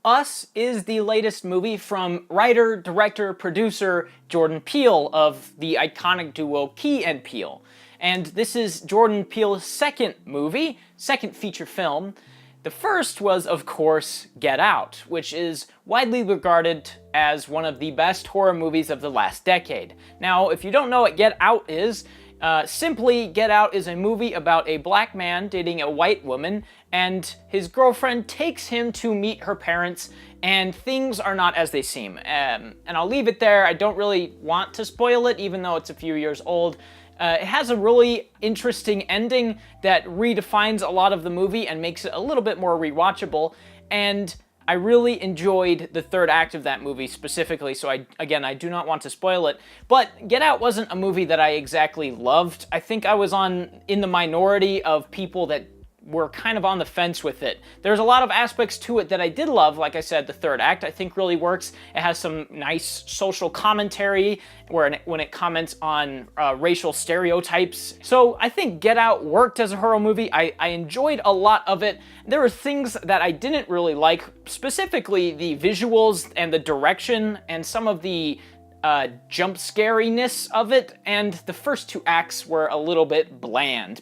Us is the latest movie from writer, director, producer Jordan Peele of the iconic duo Key and Peele. And this is Jordan Peele's second movie, second feature film. The first was, of course, Get Out, which is widely regarded as one of the best horror movies of the last decade. Now, if you don't know what Get Out is, simply, Get Out is a movie about a black man dating a white woman, and his girlfriend takes him to meet her parents, and things are not as they seem. And I'll leave it there. I don't really want to spoil it, even though it's a few years old. It has a really interesting ending that redefines a lot of the movie and makes it a little bit more rewatchable, and I really enjoyed the third act of that movie specifically, so I do not want to spoil it. But Get Out wasn't a movie that I exactly loved. I think I was in the minority of people that were kind of on the fence with it. There's a lot of aspects to it that I did love. Like I said, the third act I think really works. It has some nice social commentary when it comments on racial stereotypes. So I think Get Out worked as a horror movie. I enjoyed a lot of it. There were things that I didn't really like, specifically the visuals and the direction and some of the jump scariness of it, and the first two acts were a little bit bland.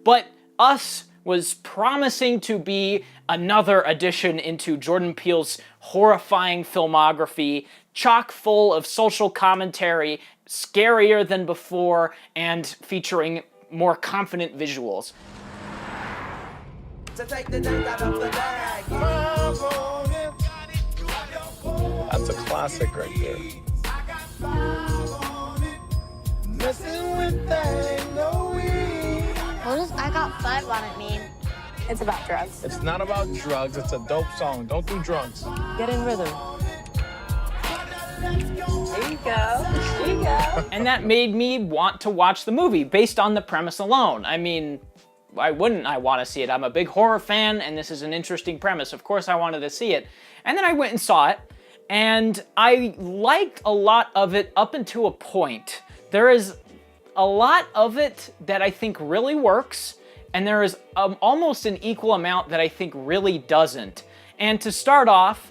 But Us was promising to be another addition into Jordan Peele's horrifying filmography, chock full of social commentary, scarier than before, and featuring more confident visuals. That's a classic right there. What does I Got Five on it mean? It's about drugs. It's not about drugs, it's a dope song. Don't do drugs. Get in rhythm. There you go. There you go. And that made me want to watch the movie based on the premise alone. I mean, why wouldn't I want to see it? I'm a big horror fan, and this is an interesting premise. Of course I wanted to see it. And then I went and saw it, and I liked a lot of it up until a point. There is a lot of it that I think really works, and there is almost an equal amount that I think really doesn't. And to start off,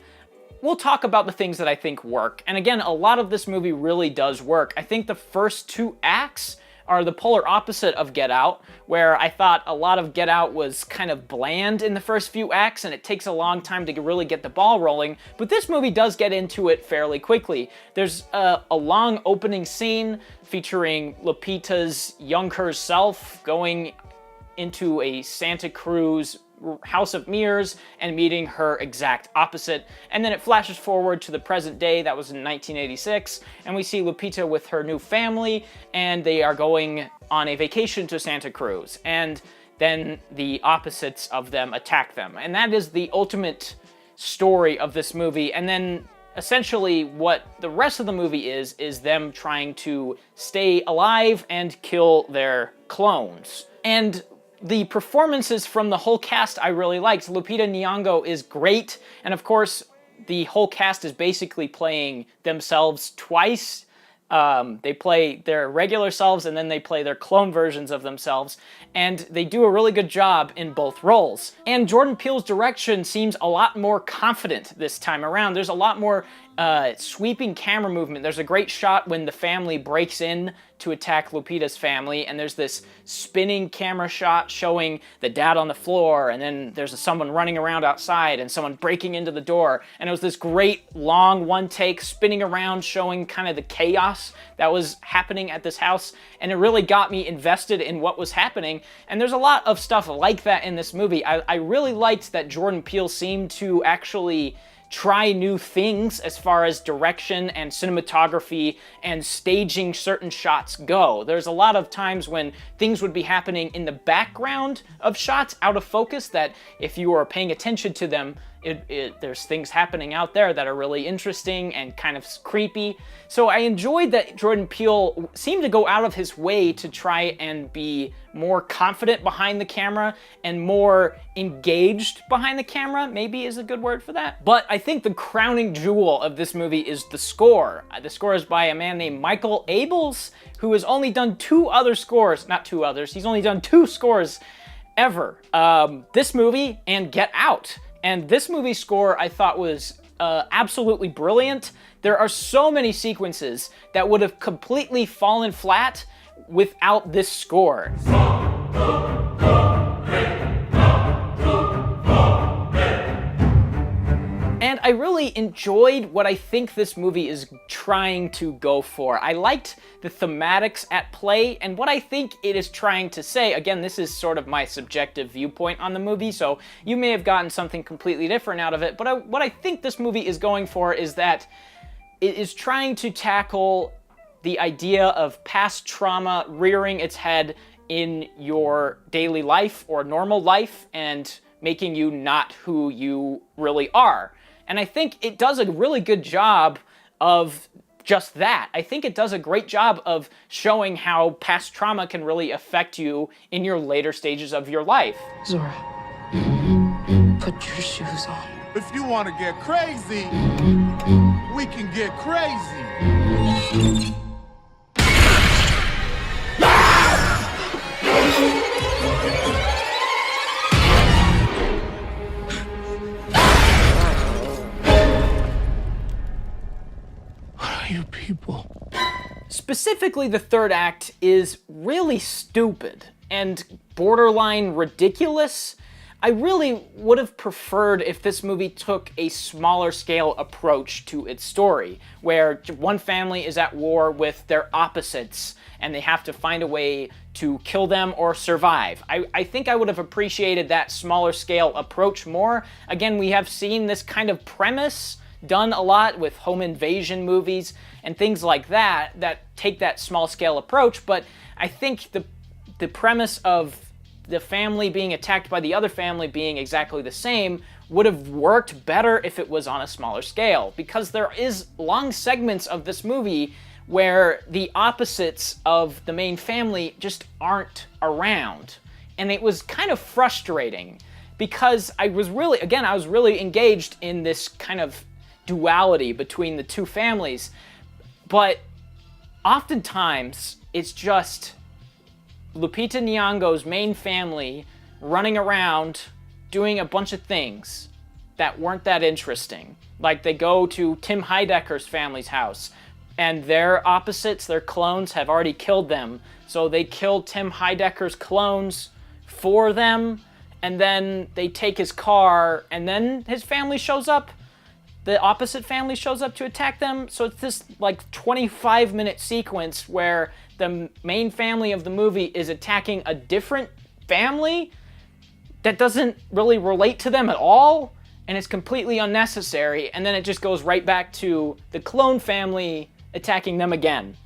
we'll talk about the things that I think work. And again, a lot of this movie really does work. I think the first two acts are the polar opposite of Get Out, where I thought a lot of Get Out was kind of bland in the first few acts and it takes a long time to really get the ball rolling, but this movie does get into it fairly quickly. There's a long opening scene featuring Lupita's younger self going into a Santa Cruz House of Mirrors and meeting her exact opposite, and then it flashes forward to the present day. That was in 1986, and we see Lupita with her new family, and they are going on a vacation to Santa Cruz, and then the opposites of them attack them, and that is the ultimate story of this movie. And then essentially what the rest of the movie is them trying to stay alive and kill their clones. And the performances from the whole cast I really liked. Lupita Nyong'o is great, and of course, the whole cast is basically playing themselves twice. They play their regular selves, and then they play their clone versions of themselves, and they do a really good job in both roles. And Jordan Peele's direction seems a lot more confident this time around. There's a lot more sweeping camera movement. There's a great shot when the family breaks in to attack Lupita's family, and there's this spinning camera shot showing the dad on the floor, and then there's someone running around outside and someone breaking into the door, and it was this great long one take spinning around showing kind of the chaos that was happening at this house, and it really got me invested in what was happening. And there's a lot of stuff like that in this movie. I really liked that Jordan Peele seemed to actually try new things as far as direction and cinematography and staging certain shots go. There's a lot of times when things would be happening in the background of shots, out of focus, that if you are paying attention to them, there's things happening out there that are really interesting and kind of creepy. So I enjoyed that Jordan Peele seemed to go out of his way to try and be more confident behind the camera and more engaged behind the camera, maybe is a good word for that. But I think the crowning jewel of this movie is the score. The score is by a man named Michael Abels, who has only done two scores ever. This movie and Get Out. And this movie's score I thought was absolutely brilliant. There are so many sequences that would have completely fallen flat without this score. And I really enjoyed what I think this movie is trying to go for. I liked the thematics at play and what I think it is trying to say. Again, this is sort of my subjective viewpoint on the movie, so you may have gotten something completely different out of it, but what I think this movie is going for is that it is trying to tackle the idea of past trauma rearing its head in your daily life or normal life and making you not who you really are. And I think it does a really good job of just that. I think it does a great job of showing how past trauma can really affect you in your later stages of your life. Zora, put your shoes on. If you want to get crazy, we can get crazy. You people. Specifically, the third act is really stupid and borderline ridiculous. I really would have preferred if this movie took a smaller scale approach to its story, where one family is at war with their opposites and they have to find a way to kill them or survive. I think I would have appreciated that smaller scale approach more. Again, we have seen this kind of premise done a lot with home invasion movies and things like that take that small scale approach, but I think the premise of the family being attacked by the other family being exactly the same would have worked better if it was on a smaller scale, because there is long segments of this movie where the opposites of the main family just aren't around, and it was kind of frustrating because I was really engaged in this kind of duality between the two families, but oftentimes it's just Lupita Nyong'o's main family running around doing a bunch of things that weren't that interesting. Like they go to Tim Heidecker's family's house and their opposites, their clones, have already killed them, so they kill Tim Heidecker's clones for them, and then they take his car, and then his family shows up. The opposite family shows up to attack them, so it's this like 25-minute sequence where the main family of the movie is attacking a different family that doesn't really relate to them at all, and it's completely unnecessary, and then it just goes right back to the clone family attacking them again.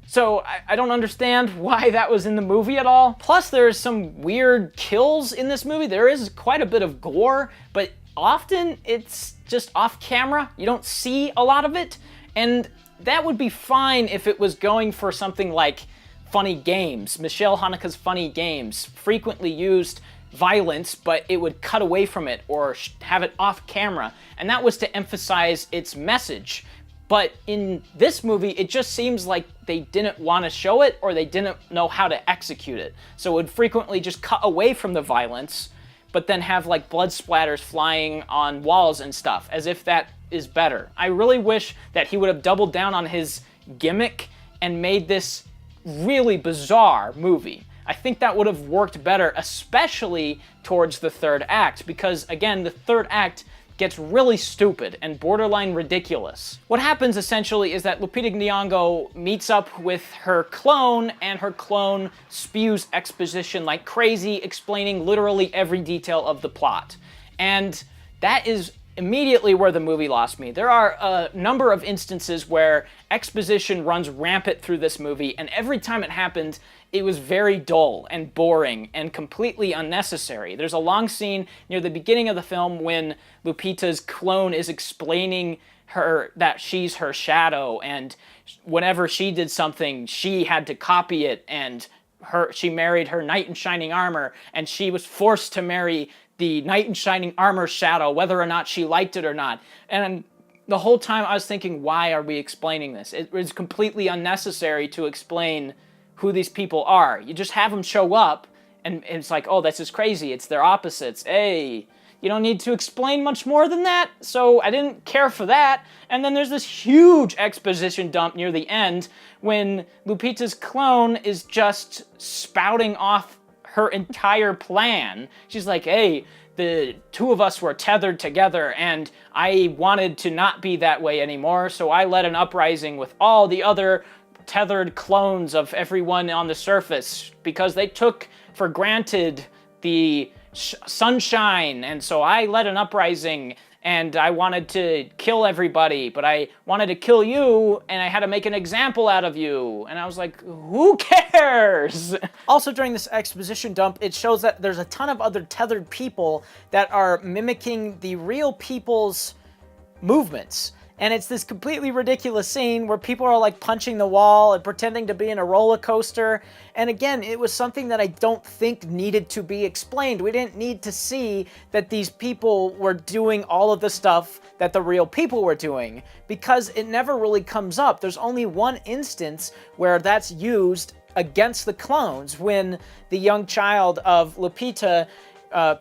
So I don't understand why that was in the movie at all. Plus, there's some weird kills in this movie. There is quite a bit of gore, but often it's just off camera. You don't see a lot of it, and that would be fine if it was going for something like Funny Games. Michelle Haneke's Funny Games frequently used violence, but it would cut away from it or have it off camera, and that was to emphasize its message. But in this movie, it just seems like they didn't want to show it, or they didn't know how to execute it. So it would frequently just cut away from the violence, but then have like blood splatters flying on walls and stuff, as if that is better. I really wish that he would have doubled down on his gimmick and made this really bizarre movie. I think that would have worked better, especially towards the third act, because again, the third act gets really stupid and borderline ridiculous. What happens essentially is that Lupita Nyong'o meets up with her clone, and her clone spews exposition like crazy, explaining literally every detail of the plot. And that is immediately where the movie lost me. There are a number of instances where exposition runs rampant through this movie, and every time it happened, it was very dull and boring and completely unnecessary. There's a long scene near the beginning of the film when Lupita's clone is explaining her that she's her shadow, and whenever she did something, she had to copy it, and she married her knight in shining armor, and she was forced to marry the knight in shining armor shadow, whether or not she liked it or not. And the whole time I was thinking, why are we explaining this? It was completely unnecessary to explain who these people are. You just have them show up, and it's like, oh, this is crazy. It's their opposites. Hey, You don't need to explain much more than that, so I didn't care for that. And then there's this huge exposition dump near the end when Lupita's clone is just spouting off her entire plan. She's like, hey, the two of us were tethered together and I wanted to not be that way anymore, so I led an uprising with all the other tethered clones of everyone on the surface because they took for granted the sunshine, and so I led an uprising and I wanted to kill everybody, but I wanted to kill you and I had to make an example out of you. And I was like, who cares? Also, during this exposition dump, it shows that there's a ton of other tethered people that are mimicking the real people's movements. And it's this completely ridiculous scene where people are like punching the wall and pretending to be in a roller coaster. And again, it was something that I don't think needed to be explained. We didn't need to see that these people were doing all of the stuff that the real people were doing, because it never really comes up. There's only one instance where that's used against the clones, when the young child of Lupita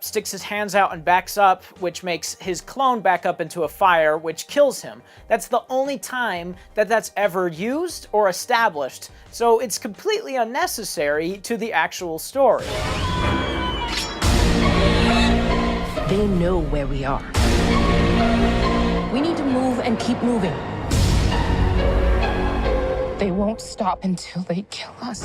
sticks his hands out and backs up, which makes his clone back up into a fire, which kills him. That's the only time that that's ever used or established, so it's completely unnecessary to the actual story. They know where we are. We need to move and keep moving. They won't stop until they kill us.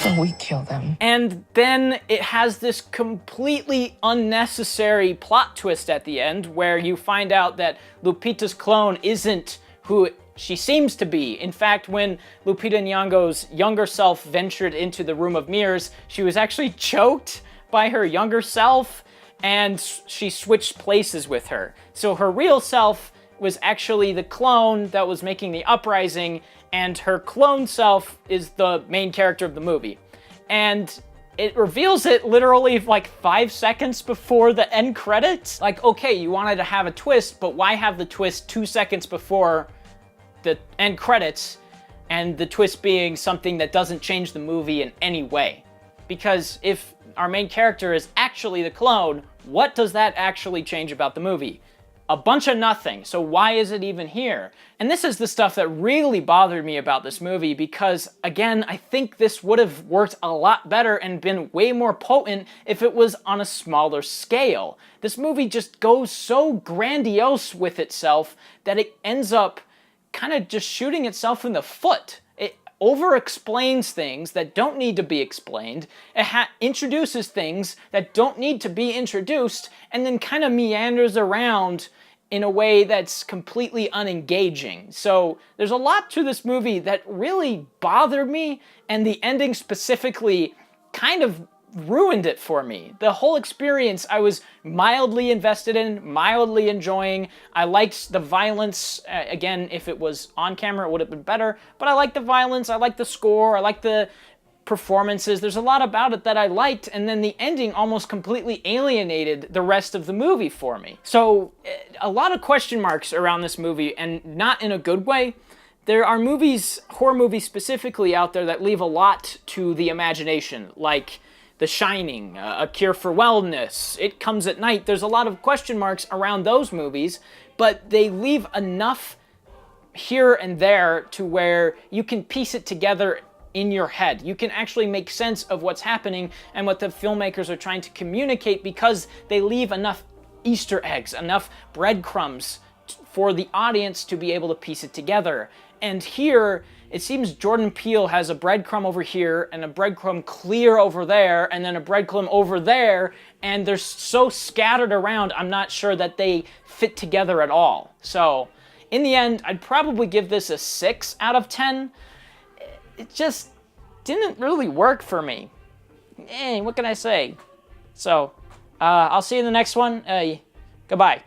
Or we kill them. And then it has this completely unnecessary plot twist at the end where you find out that Lupita's clone isn't who she seems to be. In fact, when Lupita Nyong'o's younger self ventured into the room of mirrors, she was actually choked by her younger self, and she switched places with her. So her real self was actually the clone that was making the uprising, and her clone self is the main character of the movie. And it reveals it literally like 5 seconds before the end credits. Like, okay, you wanted to have a twist, but why have the twist 2 seconds before the end credits, and the twist being something that doesn't change the movie in any way? Because if our main character is actually the clone, what does that actually change about the movie? A bunch of nothing, so why is it even here? And this is the stuff that really bothered me about this movie, because again, I think this would have worked a lot better and been way more potent if it was on a smaller scale. This movie just goes so grandiose with itself that it ends up kind of just shooting itself in the foot. It over-explains things that don't need to be explained, it introduces things that don't need to be introduced, and then kind of meanders around in a way that's completely unengaging. So there's a lot to this movie that really bothered me, and the ending specifically kind of ruined it for me. The whole experience I was mildly invested in, mildly enjoying. I liked the violence. Again, if it was on camera, it would have been better, but I liked the violence, I liked the score, I liked the performances. There's a lot about it that I liked, and then the ending almost completely alienated the rest of the movie for me. So a lot of question marks around this movie, and not in a good way. There are movies, horror movies specifically out there, that leave a lot to the imagination, like The Shining, A Cure for Wellness, It Comes at Night. There's a lot of question marks around those movies, but they leave enough here and there to where you can piece it together in your head. You can actually make sense of what's happening and what the filmmakers are trying to communicate, because they leave enough Easter eggs, enough breadcrumbs for the audience to be able to piece it together. And here, it seems Jordan Peele has a breadcrumb over here, and a breadcrumb clear over there, and then a breadcrumb over there, and they're so scattered around, I'm not sure that they fit together at all. So, in the end, I'd probably give this a 6 out of 10. It just didn't really work for me. What can I say? So, I'll see you in the next one. Goodbye.